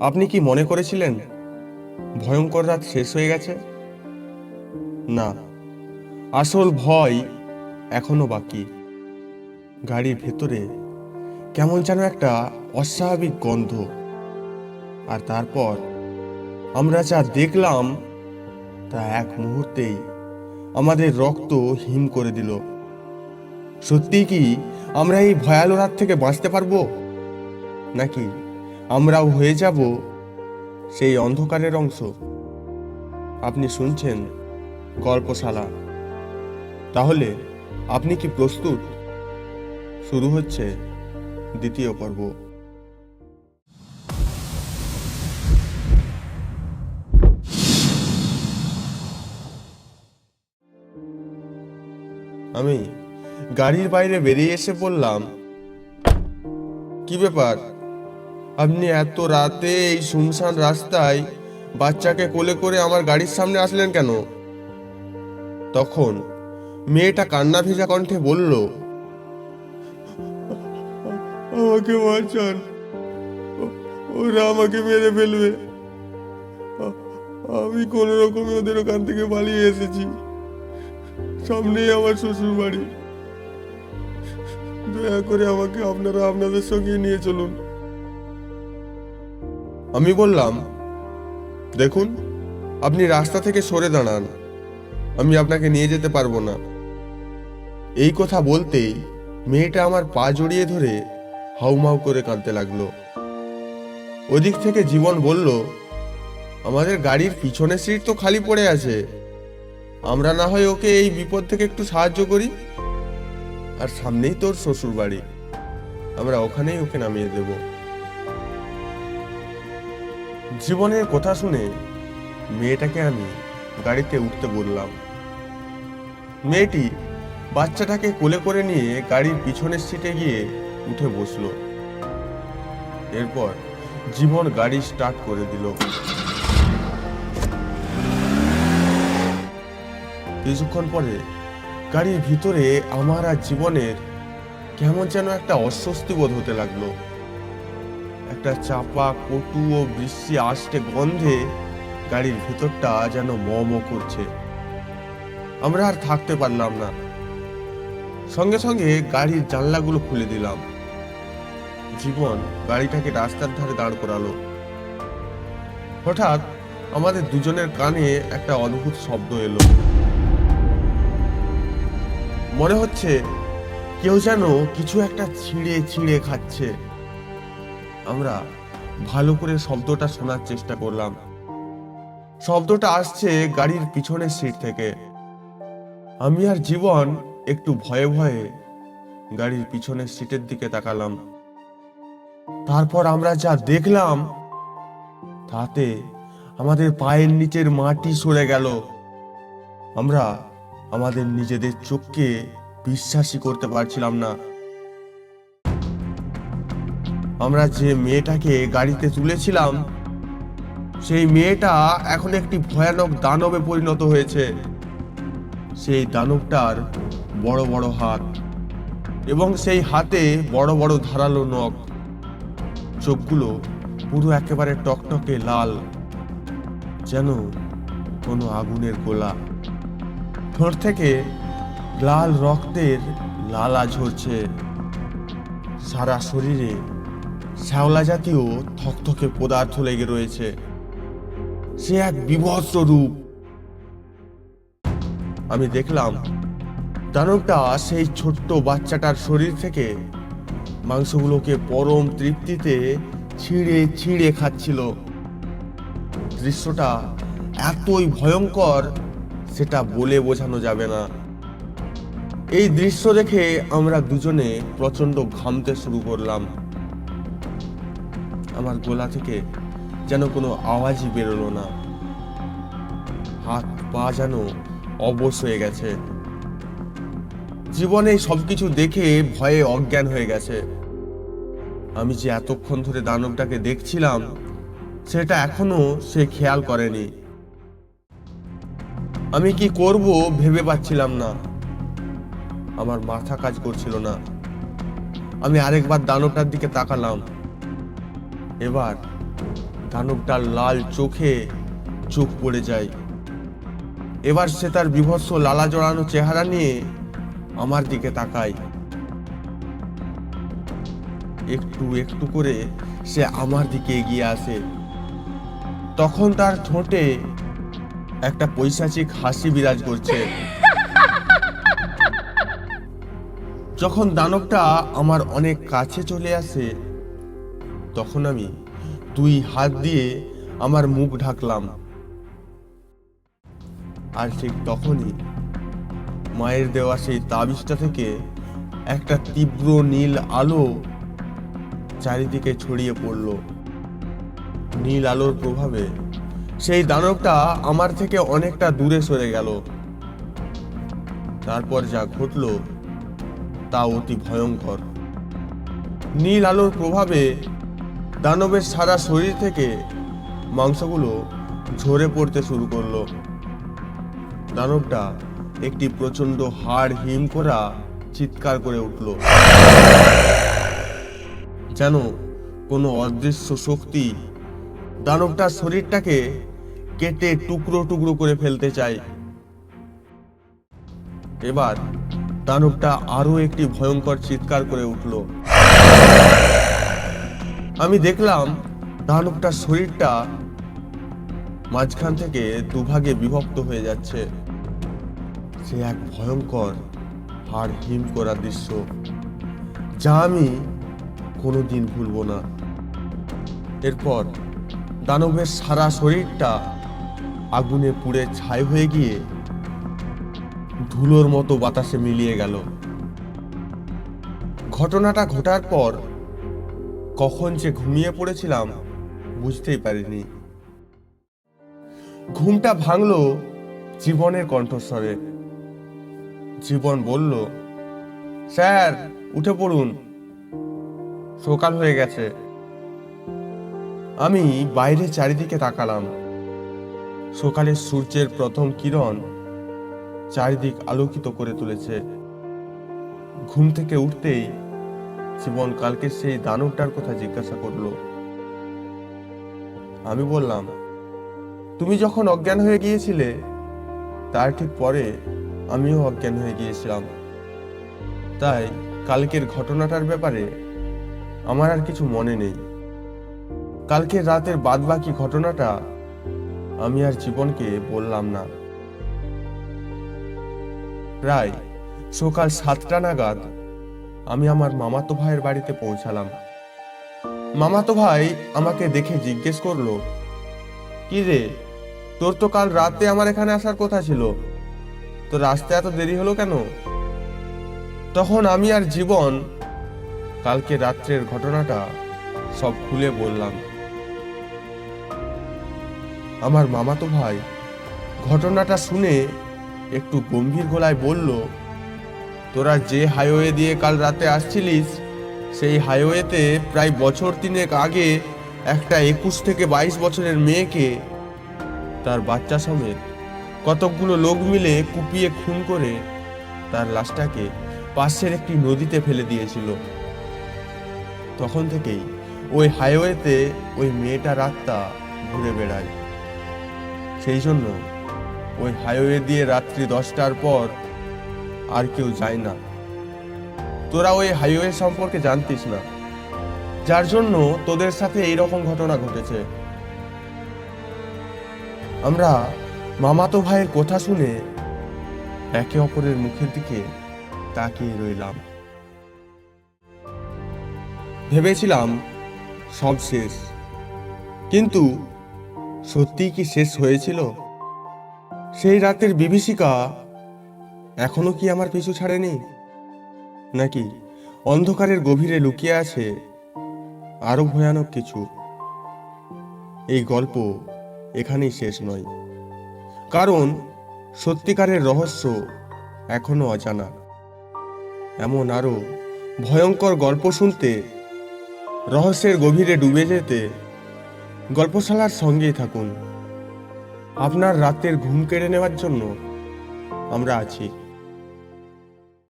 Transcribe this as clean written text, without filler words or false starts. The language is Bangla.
আপনি কি মনে করেছিলেন ভয়ঙ্কর রাত শেষ হয়ে গেছে? না, আসল ভয় এখনো বাকি। গাড়ির ভেতরে কেমন যেন একটা অস্বাভাবিক গন্ধ। আর তারপর আমরা যা দেখলাম তা এক মুহূর্তেই আমাদের রক্ত হিম করে দিল। সত্যি কি আমরা এই ভয়ালো রাত থেকে বাঁচতে পারবো, নাকি আমরাও হয়ে যাব সেই অন্ধকারের অংশ? আপনি শুনছেন গল্পশালা। তাহলে আপনি কি প্রস্তুত? শুরু হচ্ছে দ্বিতীয় পর্ব। আমি গাড়ির বাইরে বেরিয়ে এসে বললাম, কি ব্যাপার, আপনি এত রাতে এই শুনশান রাস্তায় বাচ্চাকে কোলে করে আমার গাড়ির সামনে আসলেন কেন? তখন মেয়েটা কান্না ভেজা কণ্ঠে বলল, আমাকে বাঁচান, ওরা আমাকে মেরে ফেলবে। আমি কোন রকমে ওদের ওখান থেকে পালিয়ে এসেছি। সামনেই আমার শ্বশুর বাড়ি। দয়া করে আমাকে আপনারা আপনাদের সঙ্গে নিয়ে চলুন। আমি বললাম, দেখুন, আপনি রাস্তা থেকে সরে দাঁড়ান, আমি আপনাকে নিয়ে যেতে পারবো না। এই কথা বলতেই মেয়েটা আমার পা জড়িয়ে ধরে হাউমাউ করে কাঁদতে লাগলো। ওদিক থেকে জীবন বলল, আমাদের গাড়ির পিছনের সিট তো খালি পড়ে আছে, আমরা না হয় ওকে এই বিপদ থেকে একটু সাহায্য করি। আর সামনেই তোর শ্বশুর বাড়ি, আমরা ওখানেই ওকে নামিয়ে দেব। জীবনের কথা শুনে মেয়েটাকে আমি গাড়িতে উঠতে বললাম। মেয়েটি বাচ্চাটাকে কোলে করে নিয়ে গাড়ির পিছনের সিটে গিয়ে উঠে বসলো। এরপর জীবন গাড়ি স্টার্ট করে দিল। কিছুক্ষণ পরে গাড়ির ভিতরে আমার আর জীবনের কেমন যেন একটা অস্বস্তি বোধ হতে লাগলো। একটা চাপা, কটু ও বৃষ্টি আষ্টে গন্ধে গাড়ির ভেতরটা যেন ম ম করছে। আমরা আর থাকতে পারলাম না। সঙ্গে সঙ্গে গাড়ির জানলাগুলো খুলে দিলাম। জীবন গাড়িটাকে রাস্তার ধারে দাঁড় করালো। হঠাৎ আমাদের দুজনের কানে একটা অদ্ভুত শব্দ এলো। মনে হচ্ছে কেউ যেন কিছু একটা ছিঁড়ে ছিঁড়ে খাচ্ছে। আমরা ভালো করে শব্দটা শোনার চেষ্টা করলাম। শব্দটা আসছে গাড়ির পিছনের সিট থেকে। আমি আর জীবন একটু ভয়ে ভয়ে গাড়ির পিছনের সিটের দিকে তাকালাম। তারপর আমরা যা দেখলাম তাতে আমাদের পায়ের নিচের মাটি সরে গেল। আমরা আমাদের নিজেদের চোখকে বিশ্বাসই করতে পারছিলাম না। আমরা যে মেয়েটাকে গাড়িতে তুলেছিলাম সেই মেয়েটা এখন একটি ভয়ানক দানবে পরিণত হয়েছে। সেই দানবটার বড় বড় হাত এবং সেই হাতে বড় বড় ধারালো নখ। চোখগুলো পুরো একেবারে টকটকে লাল, যেন কোনো আগুনের গোলা। ঠোঁট থেকে লাল রক্তের লালা ঝরছে। সারা শরীরে শ্যাওলা জাতীয় থকথকে পদার্থ লেগে রয়েছে। সে এক বীভৎস রূপ। আমি দেখলাম দানবটা সেই ছোট্ট বাচ্চাটার শরীর থেকে মাংসগুলোকে পরম তৃপ্তিতে ছিঁড়ে ছিঁড়ে খাচ্ছিল। দৃশ্যটা এতই ভয়ঙ্কর সেটা বলে বোঝানো যাবে না। এই দৃশ্য দেখে আমরা দুজনে প্রচন্ড ঘামতে শুরু করলাম। আমার গলা থেকে যেন কোনো আওয়াজই বেরোলো না। হাত পা যেন অবশ হয়ে গেছে। জীবনে সবকিছু দেখে ভয়ে অজ্ঞান হয়ে গেছে। আমি যে এতক্ষণ ধরে দানবটাকে দেখছিলাম সেটা এখনো সে খেয়াল করেনি। আমি কি করব ভেবে পাচ্ছিলাম না। আমার মাথা কাজ করছিল না। আমি আরেকবার দানবটার দিকে তাকালাম। এবার দানবটার লাল চোখে চোখ পড়ে যায়। এবার সে তার বীভৎস লালা জড়ানো চেহারা নিয়ে আমার দিকে তাকায়। একটু একটু করে সে আমার দিকে এগিয়ে আসে। তখন তার ঠোঁটে একটা পৈশাচিক হাসি বিরাজ করছে। যখন দানবটা আমার অনেক কাছে চলে আসে, তখন আমি 2 হাত দিয়ে আমার মুখ ঢাকলাম। আর ঠিক তখনই মায়ের দেওয়া সেই তাবিজটা থেকে একটা তীব্র নীল আলো চারিদিকে ছড়িয়ে পড়ল। নীল আলোর প্রভাবে সেই দানবটা আমার থেকে অনেকটা দূরে সরে গেল। তারপর যা ঘটল তা অতি ভয়ঙ্কর। নীল আলোর প্রভাবে দানবের সারা শরীর থেকে মাংসগুলো ঝরে পড়তে শুরু করলো। দানবটা একটি প্রচন্ড হাড় হিম করা চিৎকার করে উঠল, যেন কোনো অদৃশ্য শক্তি দানবটার শরীরটাকে কেটে টুকরো টুকরো করে ফেলতে চায়। এবার দানবটা আরো একটি ভয়ঙ্কর চিৎকার করে উঠল। আমি দেখলাম দানবটার শরীরটা মাঝখান থেকে দুভাগে বিভক্ত হয়ে যাচ্ছে। সে এক ভয়ঙ্কর হাড় হিম করা দৃশ্য, যা আমি কোনোদিন ভুলবো না। এরপর দানবের সারা শরীরটা আগুনে পুড়ে ছাই হয়ে গিয়ে ধুলোর মতো বাতাসে মিলিয়ে গেল। ঘটনাটা ঘটার পর কখন যে ঘুমিয়ে পড়েছিলাম বুঝতেই পারিনি। ঘুমটা ভাঙলো জীবনের কণ্ঠস্বরে। জীবন বলল, স্যার উঠে পড়ুন, সকাল হয়ে গেছে। আমি বাইরে চারিদিকে তাকালাম। সকালের সূর্যের প্রথম কিরণ চারিদিক আলোকিত করে তুলেছে। ঘুম থেকে উঠতেই জীবন কালকে সেই দানবটার কথা জিজ্ঞাসা করলো। আমি বললাম, তুমি যখন অজ্ঞান হয়ে গিয়েছিলে তার ঠিক পরে আমিও অজ্ঞান হয়ে গিয়েছিলাম। তাই কালকের ঘটনাটার ব্যাপারে আমার আর কিছু মনে নেই। কালকের রাতের বাদবাকি ঘটনাটা আমি আর জীবনকে বললাম না। প্রায় সকাল 7টা নাগাদ আমি আমার মামাতো ভাইয়ের বাড়িতে পৌঁছালাম। মামাতো ভাই আমাকে দেখে জিজ্ঞেস করলো, কি রে, তোর তো কাল রাতে আমার এখানে আসার কথা ছিল, তো রাস্তায় এত দেরি হলো কেন? তখন আমি আর জীবন কালকে রাত্রের ঘটনাটা সব খুলে বললাম। আমার মামাতো ভাই ঘটনাটা শুনে একটু গম্ভীর গলায় বলল, তোরা যে হাইওয়ে দিয়ে কাল রাতে আসছিলিস, সেই হাইওয়েতে প্রায় বছর 3 আগে একটা 21 থেকে 22 বছরের মেয়েকে তার বাচ্চা সমেত কতকগুলো লোক মিলে কুপিয়ে খুন করে তার লাশটাকে পাশের একটি নদীতে ফেলে দিয়েছিল। তখন থেকেই ওই হাইওয়েতে ওই মেয়েটার আত্মা ঘুরে বেড়ায়। সেই জন্য ওই হাইওয়ে দিয়ে রাত্রি 10টার পর আর কেউ যায় না। তোরা ওই হাইওয়ে সম্পর্কে জানতিস না, যার জন্য তোদের সাথে এইরকম ঘটনা ঘটেছে। আমরা মামাতো ভাইয়ের কথা শুনে একে অপরের মুখের দিকে তাকিয়ে রইলাম। ভেবেছিলাম সব শেষ, কিন্তু সত্যিই কি শেষ হয়েছিল? সেই রাতের বিভীষিকা এখনো কি আমার পিছু ছাড়েনি, নাকি অন্ধকারের গভীরে লুকিয়ে আছে আরো ভয়ানক কিছু? এই গল্প এখানেই শেষ নয়, কারণ সত্যিকারের রহস্য এখনো অজানা। এমন আরো ভয়ঙ্কর গল্প শুনতে, রহস্যের গভীরে ডুবে যেতে গল্পশালার সঙ্গেই থাকুন। আপনার রাতের ঘুম কেড়ে নেওয়ার জন্য আমরা আছি।